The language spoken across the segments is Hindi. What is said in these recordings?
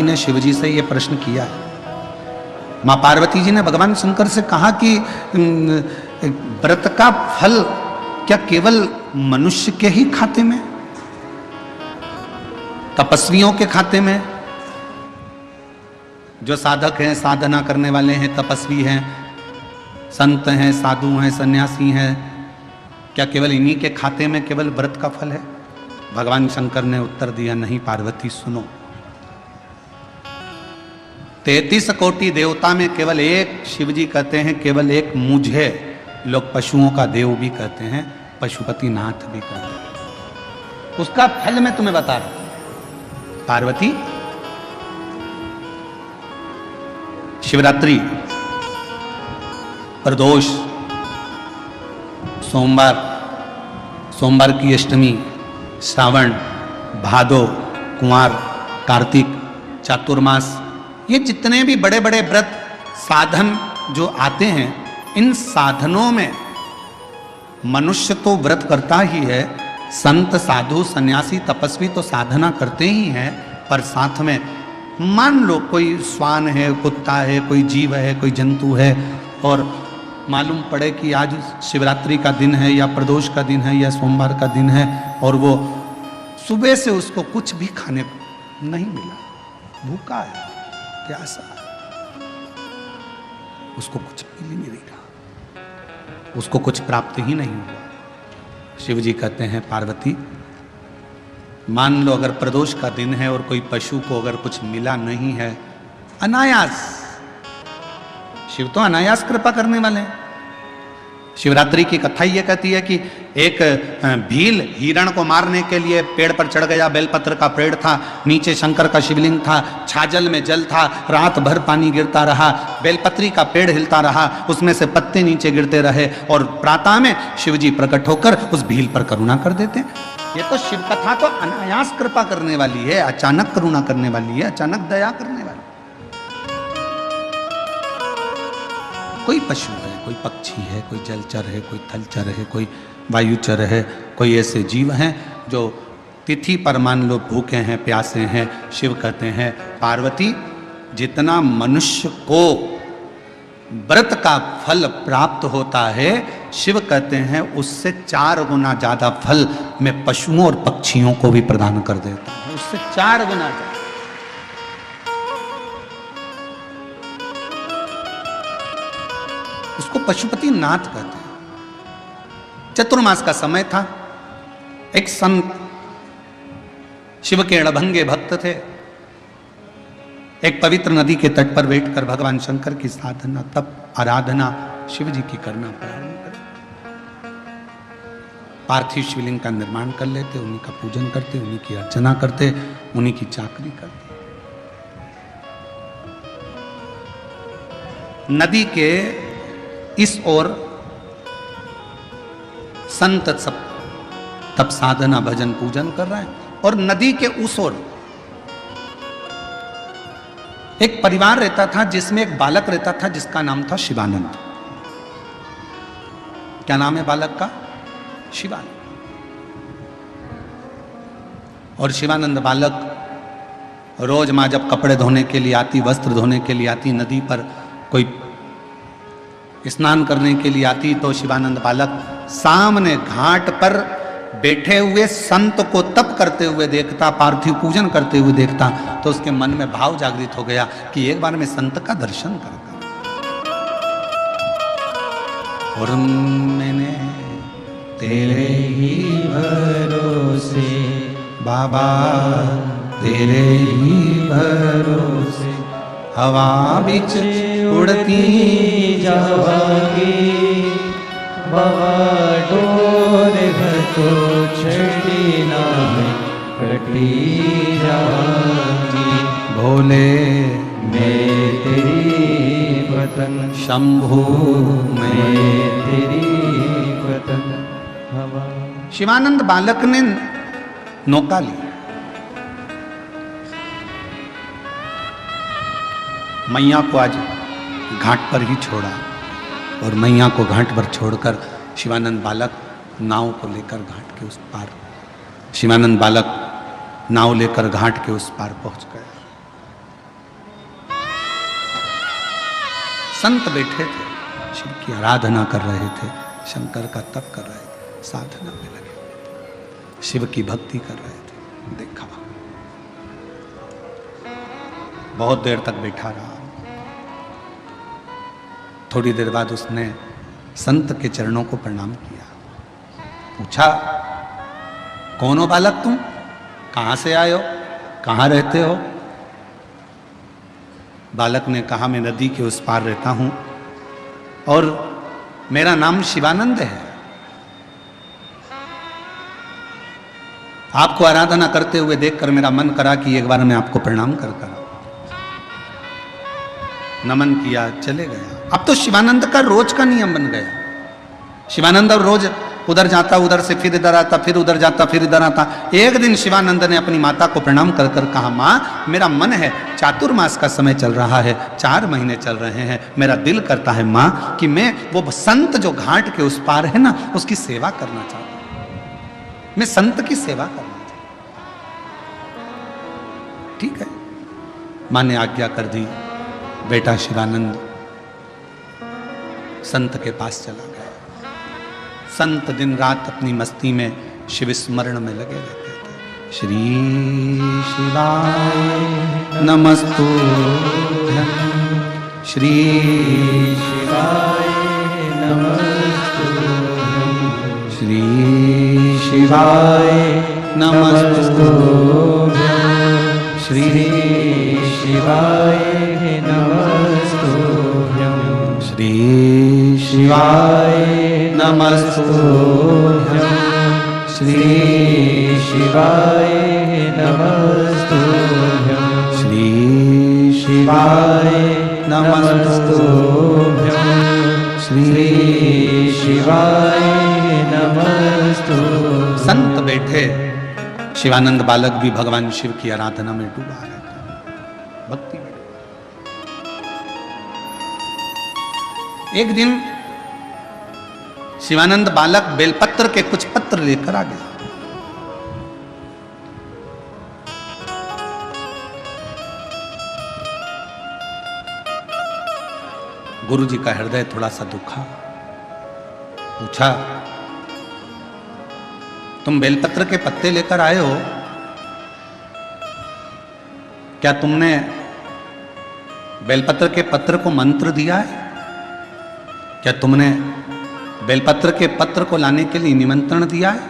ने शिवजी से ये प्रश्न किया है। मां पार्वती जी ने भगवान शंकर से कहा कि व्रत का फल क्या केवल मनुष्य के ही खाते में, तपस्वियों के खाते में? जो साधक हैं, साधना करने वाले हैं, तपस्वी हैं, संत हैं, साधु हैं, सन्यासी हैं, क्या केवल इन्हीं के खाते में केवल व्रत का फल है? भगवान शंकर ने उत्तर दिया, नहीं पार्वती सुनो, 33 कोटि देवता में केवल एक शिवजी कहते हैं, केवल एक मुझे लोग पशुओं का देव भी कहते हैं, पशुपति नाथ भी कहते हैं। उसका फल मैं तुम्हें बता रहा हूं। पार्वती, शिवरात्रि, प्रदोष, सोमवार की अष्टमी, श्रावण, भादो, कुंवार, कार्तिक, चातुर्मास, ये जितने भी बड़े बड़े व्रत साधन जो आते हैं, इन साधनों में मनुष्य तो व्रत करता ही है, संत, साधु, सन्यासी, तपस्वी तो साधना करते ही हैं, पर साथ में मान लो कोई श्वान है, कुत्ता है, कोई जीव है, कोई जंतु है, और मालूम पड़े कि आज शिवरात्रि का दिन है या प्रदोष का दिन है या सोमवार का दिन है, और वो सुबह से उसको कुछ भी खाने को नहीं मिला, भूखा है, प्यासा है, उसको कुछ मिल ही नहीं रहा, उसको कुछ प्राप्त ही नहीं हुआ। शिव जी कहते हैं, पार्वती मान लो अगर प्रदोष का दिन है और कोई पशु को अगर कुछ मिला नहीं है, अनायास, शिव तो अनायास कृपा करने वाले हैं। शिवरात्रि की कथा ये कहती है कि एक भील हिरण को मारने के लिए पेड़ पर चढ़ गया, बेलपत्र का पेड़ था, नीचे शंकर का शिवलिंग था, छाजल में जल था, रात भर पानी गिरता रहा, बेलपत्री का पेड़ हिलता रहा, उसमें से पत्ते नीचे गिरते रहे, और प्रातः में शिवजी प्रकट होकर उस भील पर करुणा कर देते हैं। ये तो शिव कथा तो अनायास कृपा करने वाली है, अचानक करुणा करने वाली है, अचानक दया करने वाली। कोई पशु है, कोई पक्षी है, कोई जलचर है, कोई थलचर है, कोई वायुचर है, कोई ऐसे जीव हैं जो तिथि पर मान लो भूखे हैं, प्यासे हैं, शिव कहते हैं, पार्वती जितना मनुष्य को व्रत का फल प्राप्त होता है, शिव कहते हैं उससे 4 गुना ज्यादा फल मैं पशुओं और पक्षियों को भी प्रदान कर देता हूं, उससे 4 गुना ज्यादा। उसको पशुपति नाथ कहते हैं। चतुर्मास का समय था, एक संत शिव के अड़भंगे भक्त थे, एक पवित्र नदी के तट पर बैठकर भगवान शंकर की साधना, तप, आराधना शिव जी की करना प्रारंभ कर, पार्थिव शिवलिंग का निर्माण कर लेते, उन्हीं का पूजन करते, उन्हीं की अर्चना करते, उन्हीं की चाकरी करते। नदी के इस ओर संत सब तप, साधना, भजन, पूजन कर रहे हैं, और नदी के उस ओर एक परिवार रहता था जिसमें एक बालक रहता था जिसका नाम था शिवानंद। क्या नाम है बालक का? शिवानंद। और शिवानंद बालक रोज मां जब कपड़े धोने के लिए आती, वस्त्र धोने के लिए आती, नदी पर कोई स्नान करने के लिए आती, तो शिवानंद बालक सामने घाट पर बैठे हुए संत को तप करते हुए देखता, पार्थिव पूजन करते हुए देखता, तो उसके मन में भाव जागृत हो गया कि एक बार मैं संत का दर्शन करता। और मैंने तेरे ही भरोसे बाबा, तेरे ही भरोसे हवा बिच उड़ती जावागी, बाबा डोर तो छड़ी ना कटी जावागी, भोले मैं तेरी वतन, शंभू मैं तेरी वतन हवा। शिवानंद बालक ने नौका ली, मैया को आज घाट पर ही छोड़ा, और मैया को घाट पर छोड़कर शिवानंद बालक नाव को लेकर घाट के उस पार, शिवानंद बालक नाव लेकर घाट के उस पार पहुंच गया। संत बैठे थे, शिव की आराधना कर रहे थे, शंकर का तप कर रहे थे, साधना में लगे हुए थे, शिव की भक्ति कर रहे थे। देखा, बहुत देर तक बैठा रहा। थोड़ी देर बाद उसने संत के चरणों को प्रणाम किया, पूछा, कौन हो बालक तुम, कहां से आए हो, कहां रहते हो? बालक ने कहा, मैं नदी के उस पार रहता हूं और मेरा नाम शिवानंद है। आपको आराधना करते हुए देखकर मेरा मन करा कि एक बार मैं आपको प्रणाम कर करा। नमन किया, चले गया। अब तो शिवानंद का रोज का नियम बन गया। शिवानंद रोज उधर जाता, उधर से फिर इधर आता, फिर उधर जाता, फिर इधर आता। एक दिन शिवानंद ने अपनी माता को प्रणाम कर कर कहा, माँ मेरा मन है, चातुर्मास का समय चल रहा है, 4 महीने चल रहे हैं, मेरा दिल करता है माँ कि मैं वो संत जो घाट के उस पार है ना, उसकी सेवा करना चाहता हूं, मैं संत की सेवा करना चाहता हूं। ठीक है, माँ ने आज्ञा कर दी। बेटा शिवानंद संत के पास चला गया। संत दिन रात अपनी मस्ती में शिव स्मरण में लगे रहते थे। श्री शिवाय नमस्तुभ्यं, श्री शिवाय नमस्तुभ्यं, श्री शिवाय नमस्तुभ्यं, श्री शिवाय नमस्तुभ्यं, श्री शिवाय नमस्तुभ्यं, श्री शिवाय नमस्तुभ्यं, श्री शिवाय नमस्तुभ्यं, श्री शिवाय नमस्तुभ्यं। संत बैठे, शिवानंद बालक भी भगवान शिव की आराधना में डूबा रहता, भक्ति में। एक दिन शिवानंद बालक बेलपत्र के कुछ पत्र लेकर आ गया। गुरुजी का हृदय थोड़ा सा दुखा। पूछा, तुम बेलपत्र के पत्ते लेकर आए हो, क्या तुमने बेलपत्र के पत्र को मंत्र दिया है? क्या तुमने बेलपत्र के पत्र को लाने के लिए निमंत्रण दिया है?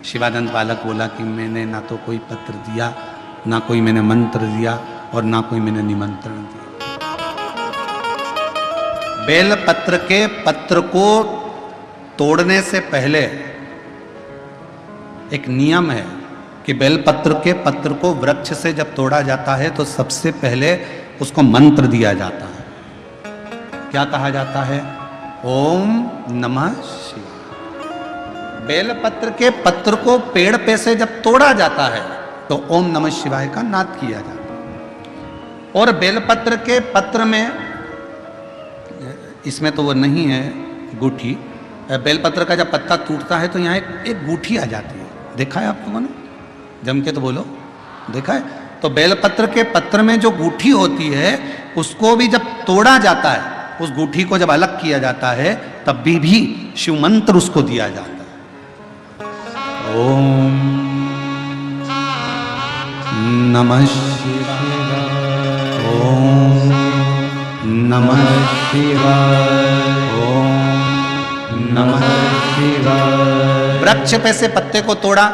शिवानंद बालक बोला कि मैंने ना तो कोई पत्र दिया, ना कोई मैंने मंत्र दिया और ना कोई मैंने निमंत्रण दिया। बेलपत्र के पत्र को तोड़ने से पहले एक नियम है कि बेलपत्र के पत्र को वृक्ष से जब तोड़ा जाता है तो सबसे पहले उसको मंत्र दिया जाता है। क्या कहा जाता है? ओम नमः शिवाय। बेलपत्र के पत्र को पेड़ पे से जब तोड़ा जाता है तो ओम नमः शिवाय का नाद किया जाता है। और बेलपत्र के पत्र में, इसमें तो वो नहीं है गूठी, बेलपत्र का जब पत्ता टूटता है तो यहाँ एक गूठी आ जाती है। देखा है आप लोगों ने? जम के तो बोलो, देखा है? तो बेलपत्र के पत्र में जो गूठी होती है उसको भी जब तोड़ा जाता है, उस गूठी को जब अलग किया जाता है तब भी शिव मंत्र उसको दिया जाता है। ओम नमः शिवाय, ओम नमः शिवाय, ओम नमः शिवाय। वृक्ष पे से पत्ते को तोड़ा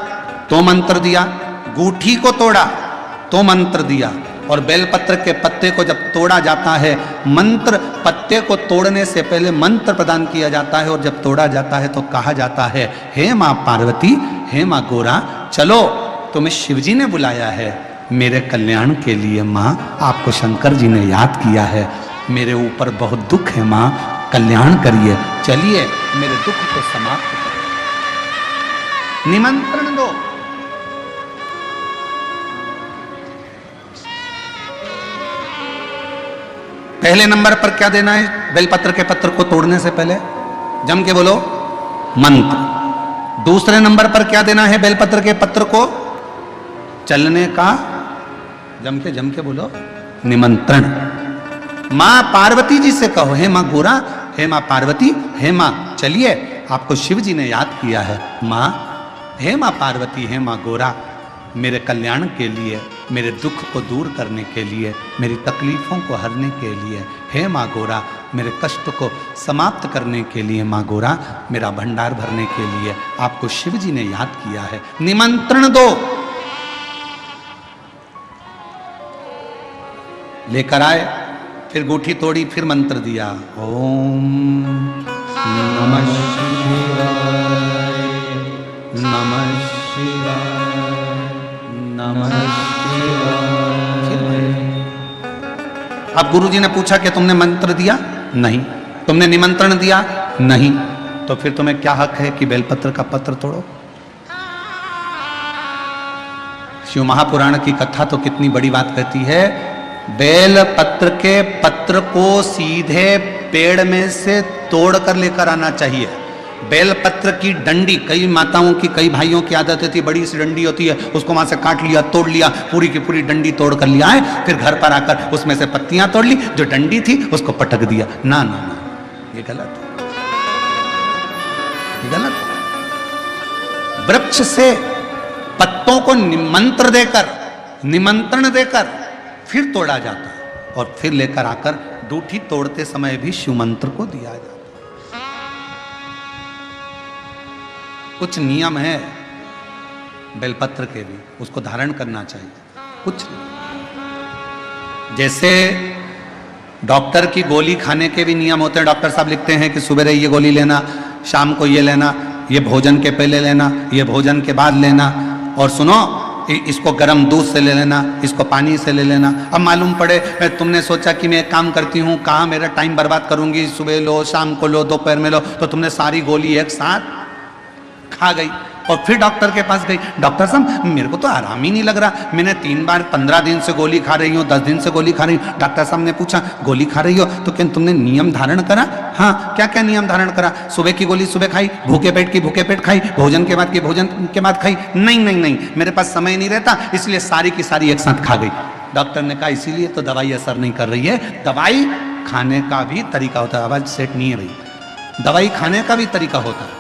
तो मंत्र दिया, गूठी को तोड़ा तो मंत्र दिया, और बेलपत्र के पत्ते को जब तोड़ा जाता है, मंत्र पत्ते को तोड़ने से पहले मंत्र प्रदान किया जाता है, और जब तोड़ा जाता है तो कहा जाता है, हे माँ पार्वती, हे माँ गोरा, चलो तुम्हें शिवजी ने बुलाया है मेरे कल्याण के लिए। माँ, आपको शंकर जी ने याद किया है, मेरे ऊपर बहुत दुख है माँ, कल्याण करिए, चलिए मेरे दुख को समाप्त करो, निमंत्रण दो। पहले नंबर पर क्या देना है बेलपत्र के पत्र को तोड़ने से पहले? जम के बोलो, मंत्र। दूसरे नंबर पर क्या देना है बेलपत्र के पत्र को चलने का? जम के बोलो, निमंत्रण। मां पार्वती जी से कहो, हे मां गोरा, हे मां पार्वती, हे मां चलिए, आपको शिव जी ने याद किया है। मां, हे मां पार्वती, हे मां गोरा, मेरे कल्याण के लिए, मेरे दुख को दूर करने के लिए, मेरी तकलीफों को हरने के लिए, हे मां गोरा, मेरे कष्ट को समाप्त करने के लिए, मां गोरा, मेरा भंडार भरने के लिए आपको शिव जी ने याद किया है, निमंत्रण दो। लेकर आए, फिर गूठी तोड़ी, फिर मंत्र दिया, ओम नमः शिवाय, नमः शिवाय, नमः शिवाय। अब गुरुजी ने पूछा कि तुमने मंत्र दिया? नहीं। तुमने निमंत्रण दिया? नहीं। तो फिर तुम्हें क्या हक है कि बेलपत्र का पत्र तोड़ो? शिव महापुराण की कथा तो कितनी बड़ी बात कहती है, बेल पत्र के पत्र को सीधे पेड़ में से तोड़ कर लेकर आना चाहिए। बेल पत्र की डंडी, कई माताओं की, कई भाइयों की आदत होती है, बड़ी सी डंडी होती है, उसको वहां से काट लिया, तोड़ लिया, पूरी की पूरी डंडी तोड़ कर लिया है, फिर घर पर आकर उसमें से पत्तियां तोड़ ली, जो डंडी थी उसको पटक दिया। ना ना ना, ये गलत है, ये गलत है। वृक्ष से पत्तों को निमंत्रण देकर फिर तोड़ा जाता और फिर लेकर आकर दूठी तोड़ते समय भी शिव मंत्र को दिया जाता। कुछ नियम है बेलपत्र के भी, उसको धारण करना चाहिए, कुछ नहीं। जैसे डॉक्टर की गोली खाने के भी नियम होते हैं। डॉक्टर साहब लिखते हैं कि सुबह ये गोली लेना, शाम को ये लेना, ये भोजन के पहले लेना, ये भोजन के बाद लेना, और सुनो इसको गर्म दूध से ले लेना, इसको पानी से ले लेना। अब मालूम पड़े तुमने सोचा कि मैं एक काम करती हूँ, कहाँ मेरा टाइम बर्बाद करूंगी, सुबह लो, शाम को लो, दोपहर में लो, तो तुमने सारी गोली एक साथ खा गई और फिर डॉक्टर के पास गई, डॉक्टर साहब मेरे को तो आराम ही नहीं लग रहा, मैंने 3 बार 15 दिन से गोली खा रही हूँ, 10 दिन से गोली खा रही हूँ। डॉक्टर साहब ने पूछा गोली खा रही हो तो क्या तुमने नियम धारण करा? हाँ, क्या क्या नियम धारण करा? सुबह की गोली सुबह खाई, भूखे पेट की भूखे पेट खाई, भोजन के बाद की भोजन के बाद खाई? नहीं नहीं नहीं, मेरे पास समय नहीं रहता, इसलिए सारी की सारी एक साथ खा गई। डॉक्टर ने कहा इसीलिए तो दवाई असर नहीं कर रही है। दवाई खाने का भी तरीका होता है, आवाज सेट नहीं है भाई, दवाई खाने का भी तरीका होता है।